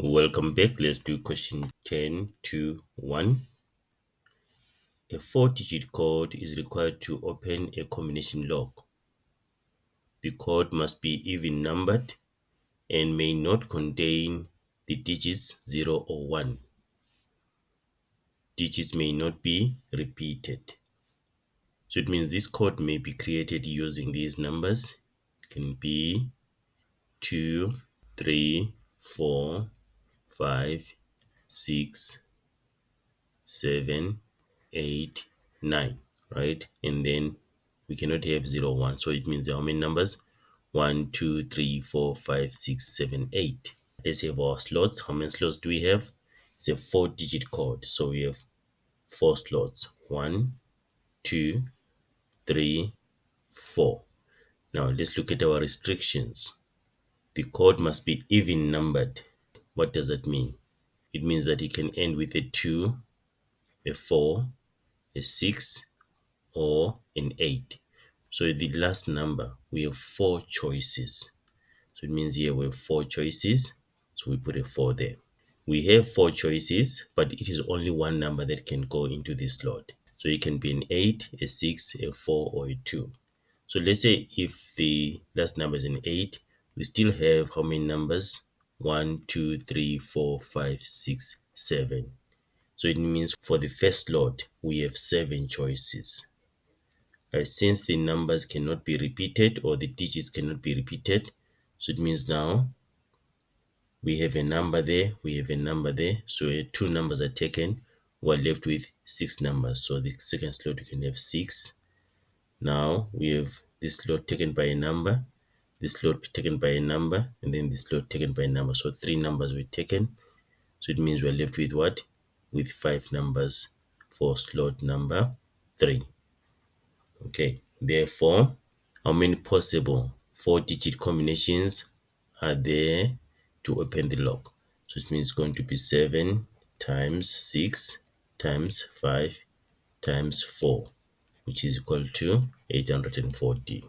Welcome back. Let's do question 10.2.1. A 4-digit code is required to open a combination lock. The code must be even numbered and may not contain the digits 0 or 1. Digits may not be repeated. So it means this code may be created using these numbers. It can be 2, 3, 4, 5, 6, 7, 8, 9, right? And then we cannot have 0, 1. So it means how many numbers? 1, 2, 3, 4, 5, 6, 7, 8. Let's have our slots. How many slots do we have? It's a 4-digit code. So we have 4 slots. 1, 2, 3, 4. Now let's look at our restrictions. The code must be even numbered. What does that mean? It means that it can end with a 2, a 4, a 6, or an 8. So the last number, we have 4 choices. So it means here we have 4 choices. So we put a 4 there. We have 4 choices, but it is only one number that can go into this slot. So it can be an 8, a 6, a 4, or a 2. So let's say if the last number is an 8, we still have how many numbers? 1, 2, 3, 4, 5, 6, 7. So it means for the first slot, we have 7 choices. Right? Since the numbers cannot be repeated or the digits cannot be repeated, so it means now we have a number there, we have a number there. So 2 numbers are taken, we're left with 6 numbers. So the second slot we can have 6. Now we have this slot taken by a number, this slot taken by a number, and then this slot taken by a number. So 3 numbers were taken. So it means we're left with what? With 5 numbers for slot number 3. Okay, therefore, how many possible 4-digit combinations are there to open the lock? So it means it's going to be 7 times 6 times 5 times 4, which is equal to 840.